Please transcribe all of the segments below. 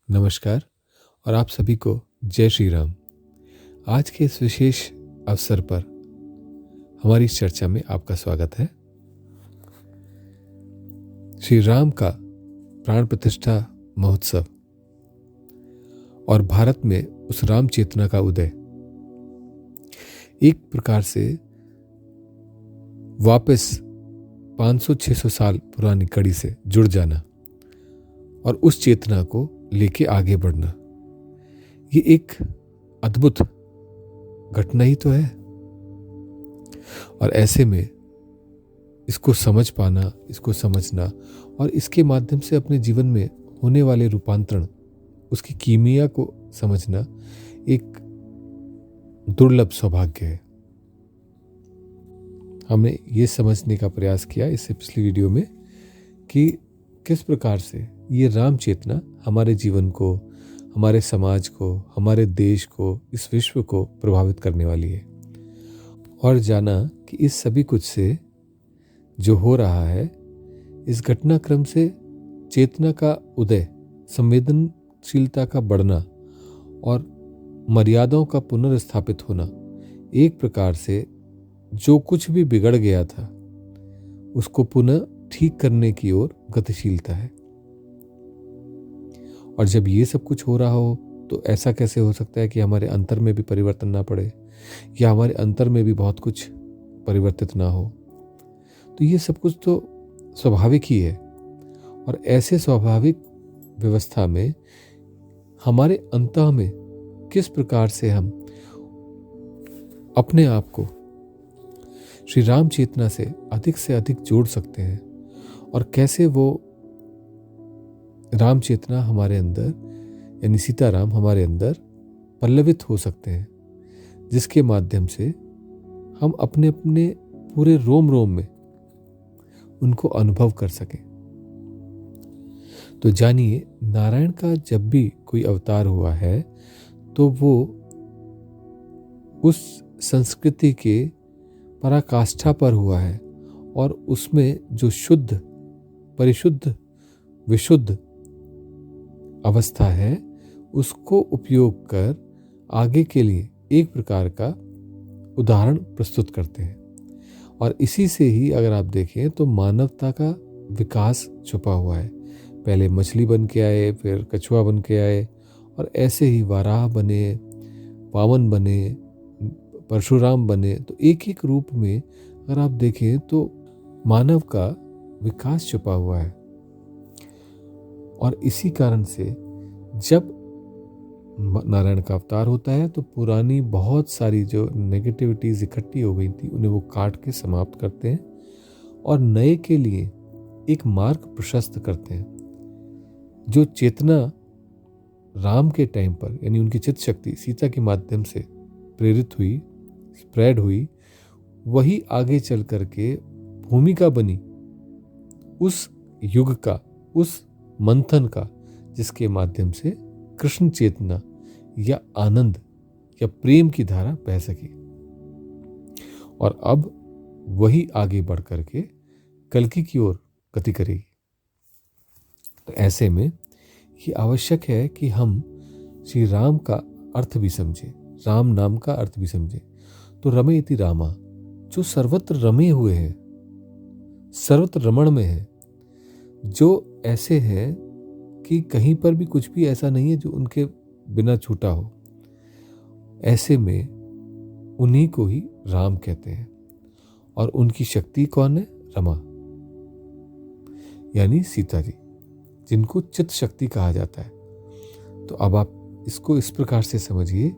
नमस्कार और आप सभी को जय श्री राम। आज के इस विशेष अवसर पर हमारी इस चर्चा में आपका स्वागत है। श्री राम का प्राण प्रतिष्ठा महोत्सव और भारत में उस राम चेतना का उदय एक प्रकार से वापस 500-600 साल पुरानी कड़ी से जुड़ जाना और उस चेतना को लेके आगे बढ़ना, ये एक अद्भुत घटना ही तो है। और ऐसे में इसको समझ पाना, इसको समझना और इसके माध्यम से अपने जीवन में होने वाले रूपांतरण, उसकी कीमिया को समझना एक दुर्लभ सौभाग्य है। हमने ये समझने का प्रयास किया इससे पिछली वीडियो में कि किस प्रकार से ये राम चेतना हमारे जीवन को, हमारे समाज को, हमारे देश को, इस विश्व को प्रभावित करने वाली है। और जाना कि इस सभी कुछ से जो हो रहा है, इस घटनाक्रम से चेतना का उदय, संवेदनशीलता का बढ़ना और मर्यादाओं का पुनर्स्थापित होना, एक प्रकार से जो कुछ भी बिगड़ गया था उसको पुनः ठीक करने की ओर गतिशीलता है। और जब ये सब कुछ हो रहा हो तो ऐसा कैसे हो सकता है कि हमारे अंतर में भी परिवर्तन ना पड़े या हमारे अंतर में भी बहुत कुछ परिवर्तित ना हो। तो ये सब कुछ तो स्वाभाविक ही है। और ऐसे स्वाभाविक व्यवस्था में हमारे अंतः में किस प्रकार से हम अपने आप को श्री राम चेतना से अधिक जोड़ सकते हैं और कैसे वो राम चेतना हमारे अंदर, यानी सीताराम हमारे अंदर पल्लवित हो सकते हैं, जिसके माध्यम से हम अपने अपने पूरे रोम रोम में उनको अनुभव कर सकें। तो जानिए, नारायण का जब भी कोई अवतार हुआ है तो वो उस संस्कृति के पराकाष्ठा पर हुआ है और उसमें जो शुद्ध, परिशुद्ध, विशुद्ध अवस्था है उसको उपयोग कर आगे के लिए एक प्रकार का उदाहरण प्रस्तुत करते हैं। और इसी से ही अगर आप देखें तो मानवता का विकास छुपा हुआ है। पहले मछली बन के आए, फिर कछुआ बन के आए और ऐसे ही वाराह बने, वामन बने, परशुराम बने। तो एक एक रूप में अगर आप देखें तो मानव का विकास छुपा हुआ है। और इसी कारण से जब नारायण का अवतार होता है तो पुरानी बहुत सारी जो नेगेटिविटीज इकट्ठी हो गई थी उन्हें वो काट के समाप्त करते हैं और नए के लिए एक मार्ग प्रशस्त करते हैं। जो चेतना राम के टाइम पर, यानी उनकी चित्त शक्ति सीता के माध्यम से प्रेरित हुई, स्प्रेड हुई, वही आगे चल करके भूमिका बनी उस युग का, उस मंथन का, जिसके माध्यम से कृष्ण चेतना या आनंद या प्रेम की धारा बह सकी। और अब वही आगे बढ़ करके कल्कि की ओर गति करेगी। तो ऐसे में ये आवश्यक है कि हम श्री राम का अर्थ भी समझें, राम नाम का अर्थ भी समझें। तो रमे इति रामा, जो सर्वत्र रमे हुए हैं, सर्वत्र रमण में है, जो ऐसे हैं कि कहीं पर भी कुछ भी ऐसा नहीं है जो उनके बिना छूटा हो, ऐसे में उन्हीं को ही राम कहते हैं। और उनकी शक्ति कौन है? रमा, यानी सीता जी, जिनको चित्त शक्ति कहा जाता है। तो अब आप इसको इस प्रकार से समझिए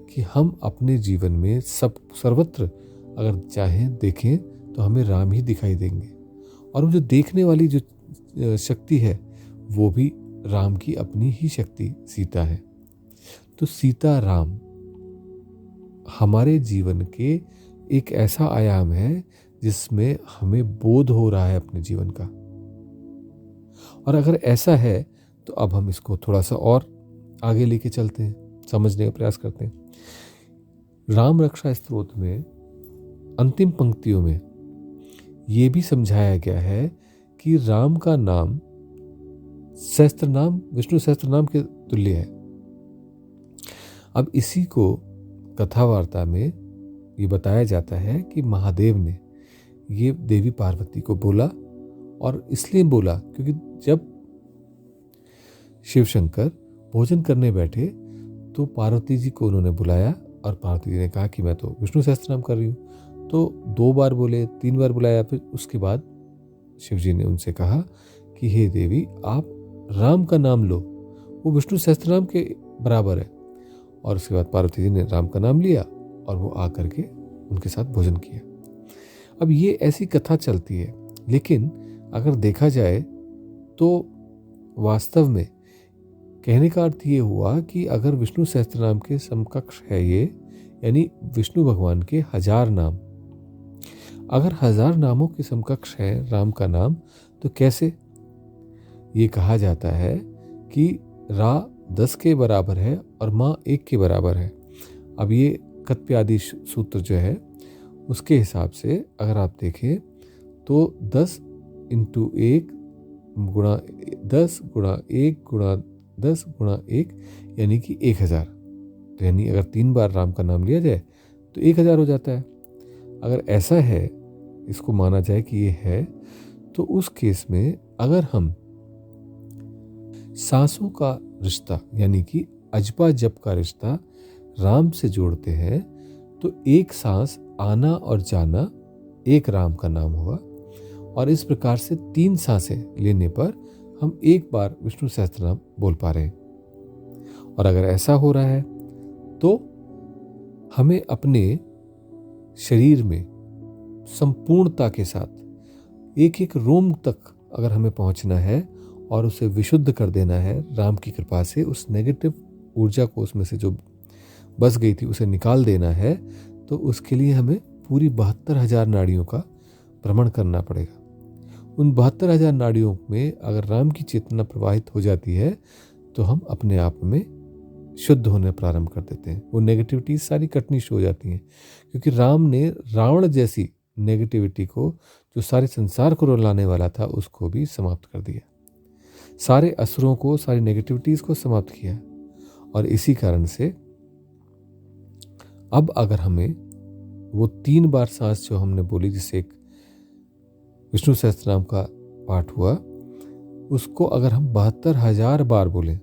कि हम अपने जीवन में सर्वत्र अगर चाहें देखें तो हमें राम ही दिखाई देंगे। और वो जो देखने वाली जो शक्ति है वो भी राम की अपनी ही शक्ति सीता है। तो सीता राम हमारे जीवन के एक ऐसा आयाम है जिसमें हमें बोध हो रहा है अपने जीवन का। और अगर ऐसा है तो अब हम इसको थोड़ा सा और आगे लेके चलते हैं, समझने का प्रयास करते हैं। राम रक्षा स्तोत्र में अंतिम पंक्तियों में ये भी समझाया गया है कि राम का नाम सहस्त्र नाम, विष्णु सहस्त्र नाम के तुल्य है। अब इसी को कथा वार्ता में ये बताया जाता है कि महादेव ने ये देवी पार्वती को बोला, और इसलिए बोला क्योंकि जब शिव शंकर भोजन करने बैठे तो पार्वती जी को उन्होंने बुलाया, और पार्वती जी ने कहा कि मैं तो विष्णु सहस्त्रनाम कर रही हूँ। तो 2 बार बोले, 3 बार बुलाया, फिर उसके बाद शिव जी ने उनसे कहा कि हे देवी, आप राम का नाम लो, वो विष्णु सहस्त्रनाम के बराबर है। और उसके बाद पार्वती जी ने राम का नाम लिया और वो आकर के उनके साथ भोजन किया। अब ये ऐसी कथा चलती है, लेकिन अगर देखा जाए तो वास्तव में कहने का अर्थ ये हुआ कि अगर विष्णु सहस्त्रनाम के समकक्ष है ये, यानी विष्णु भगवान के 1000 नाम, अगर 1000 नामों के समकक्ष है राम का नाम, तो कैसे? ये कहा जाता है कि रा 10 के बराबर है और माँ 1 के बराबर है। अब ये कत्प्यादि सूत्र जो है उसके हिसाब से अगर आप देखें तो 10 × 1 गुणा 10 गुणा 1 गुणा 10 गुणा 1 यानी कि 1000। तो यानी अगर 3 बार राम का नाम लिया जाए तो 1000 हो जाता है। अगर ऐसा है, इसको माना जाए कि ये है, तो उस केस में अगर हम सांसों का रिश्ता यानी कि अजपा जप का रिश्ता राम से जोड़ते हैं तो एक सांस आना और जाना एक राम का नाम हुआ, और इस प्रकार से 3 सांसें लेने पर हम 1 बार विष्णु सहस्त्रनाम बोल पा रहे हैं। और अगर ऐसा हो रहा है तो हमें अपने शरीर में संपूर्णता के साथ एक एक रोम तक अगर हमें पहुंचना है और उसे विशुद्ध कर देना है राम की कृपा से, उस नेगेटिव ऊर्जा को उसमें से जो बस गई थी उसे निकाल देना है, तो उसके लिए हमें पूरी 72,000 नाड़ियों का भ्रमण करना पड़ेगा। उन 72,000 नाड़ियों में अगर राम की चेतना प्रवाहित हो जाती है तो हम अपने आप में शुद्ध होने प्रारंभ कर देते हैं। वो नेगेटिविटी सारी कटनी शुरू हो जाती हैं, क्योंकि राम ने रावण जैसी नेगेटिविटी को, जो सारे संसार को रुलाने वाला था, उसको भी समाप्त कर दिया। सारे असुरों को, सारी नेगेटिविटीज को समाप्त किया। और इसी कारण से अब अगर हमें वो 3 बार सांस जो हमने बोली, जिससे एक विष्णु सहस्त्रनाम का पाठ हुआ, उसको अगर हम 72,000 बार बोलें,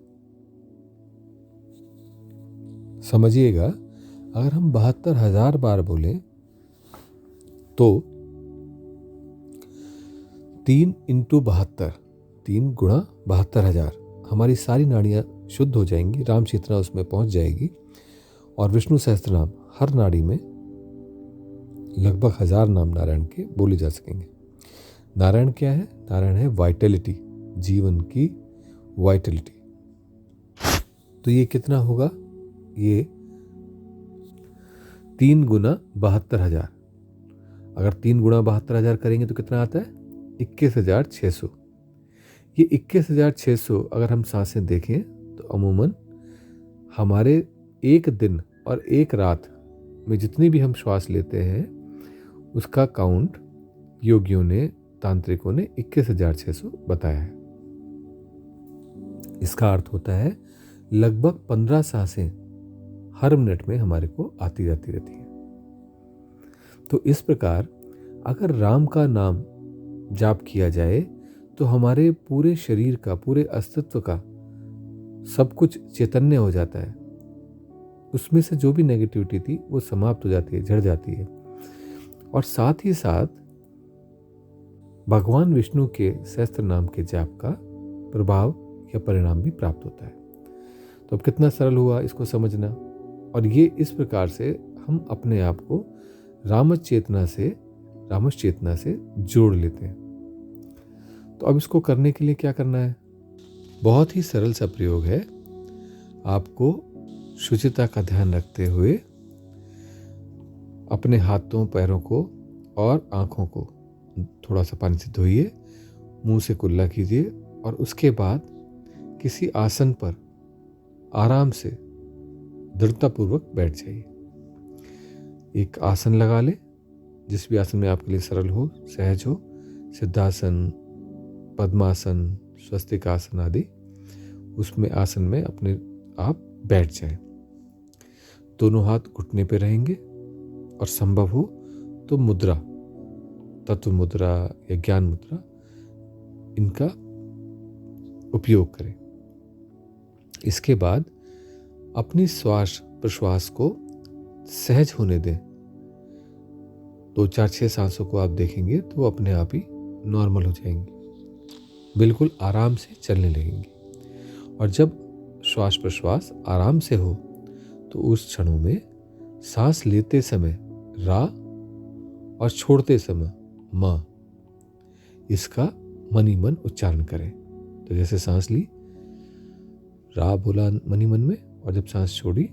समझिएगा, अगर हम 72,000 बार बोलें तो 3 × 72, 3 गुणा 72,000, हमारी सारी नाड़ियाँ शुद्ध हो जाएंगी, राम चेतना उसमें पहुंच जाएगी, और विष्णु सहस्त्रनाम हर नाड़ी में लगभग 1000 नाम नारायण के बोले जा सकेंगे। नारायण क्या है? नारायण है वाइटलिटी, जीवन की वाइटलिटी। तो ये कितना होगा? ये 3 गुना 72,000। अगर 3 गुणा 72,000 करेंगे तो कितना आता है? 21,600। ये 21,600 अगर हम सांसें देखें तो अमूमन हमारे एक दिन और एक रात में जितनी भी हम श्वास लेते हैं उसका काउंट योगियों ने, तांत्रिकों ने 21,600 बताया है। इसका अर्थ होता है लगभग 15 सांसें हर मिनट में हमारे को आती जाती रहती है। तो इस प्रकार अगर राम का नाम जाप किया जाए तो हमारे पूरे शरीर का, पूरे अस्तित्व का सब कुछ चैतन्य हो जाता है। उसमें से जो भी नेगेटिविटी थी वो समाप्त हो जाती है, झड़ जाती है। और साथ ही साथ भगवान विष्णु के सहस्त्र नाम के जाप का प्रभाव या परिणाम भी प्राप्त होता है। तो अब कितना सरल हुआ इसको समझना। और ये इस प्रकार से हम अपने आप को रामच चेतना से जोड़ लेते हैं। तो अब इसको करने के लिए क्या करना है? बहुत ही सरल सा प्रयोग है। आपको शुचिता का ध्यान रखते हुए अपने हाथों, पैरों को और आँखों को थोड़ा सा पानी से धोइए, मुंह से कुल्ला कीजिए और उसके बाद किसी आसन पर आराम से दृढ़तापूर्वक बैठ जाइए। एक आसन लगा ले, जिस भी आसन में आपके लिए सरल हो, सहज हो, सिद्धासन, पद्मासन, स्वस्तिक आसन आदि। उसमें आसन में अपने आप बैठ जाएं। दोनों हाथ घुटने पे रहेंगे और संभव हो तो मुद्रा, तत्व मुद्रा या ज्ञान मुद्रा, इनका उपयोग करें। इसके बाद अपनी श्वास प्रश्वास को सहज होने दें। 2 4 6 सांसों को आप देखेंगे तो वो अपने आप ही नॉर्मल हो जाएंगी, बिल्कुल आराम से चलने लगेंगी। और जब श्वास प्रश्वास आराम से हो तो उस क्षणों में सांस लेते समय रा और छोड़ते समय म, इसका मन ही मन उच्चारण करें। तो जैसे सांस ली, रा बोला मन ही मन में, और जब सांस छोड़ी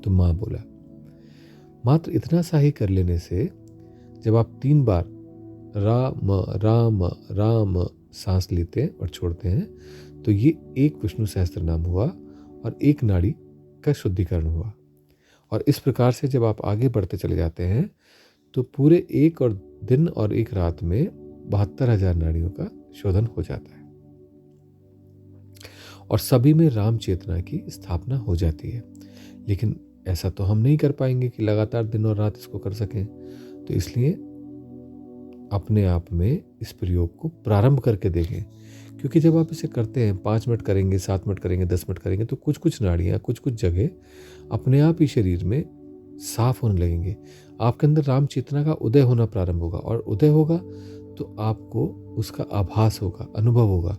तो माँ बोला। मात्र इतना सा ही कर लेने से जब आप 3 बार राम सांस लेते हैं और छोड़ते हैं तो ये एक विष्णु सहस्त्र नाम हुआ और एक नाड़ी का शुद्धिकरण हुआ। और इस प्रकार से जब आप आगे बढ़ते चले जाते हैं तो पूरे एक और दिन और एक रात में 72,000 नाड़ियों का शोधन हो जाता है और सभी में राम चेतना की स्थापना हो जाती है। लेकिन ऐसा तो हम नहीं कर पाएंगे कि लगातार दिन और रात इसको कर सकें, तो इसलिए अपने आप में इस प्रयोग को प्रारंभ करके देखें। क्योंकि जब आप इसे करते हैं, 5 मिनट करेंगे, 7 मिनट करेंगे, 10 मिनट करेंगे, तो कुछ कुछ नाड़ियाँ, कुछ कुछ जगह अपने आप ही शरीर में साफ होने लगेंगे। आपके अंदर राम चेतना का उदय होना प्रारंभ होगा, और उदय होगा तो आपको उसका आभास होगा, अनुभव होगा।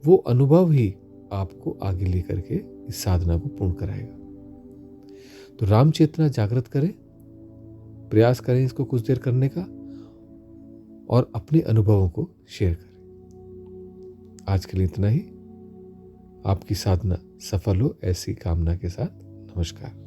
वो अनुभव ही आपको आगे लेकर के इस साधना को पूर्ण कराएगा। तो राम चेतना जागृत करें, प्रयास करें इसको कुछ देर करने का, और अपने अनुभवों को शेयर करें। आज के लिए इतना ही। आपकी साधना सफल हो, ऐसी कामना के साथ नमस्कार।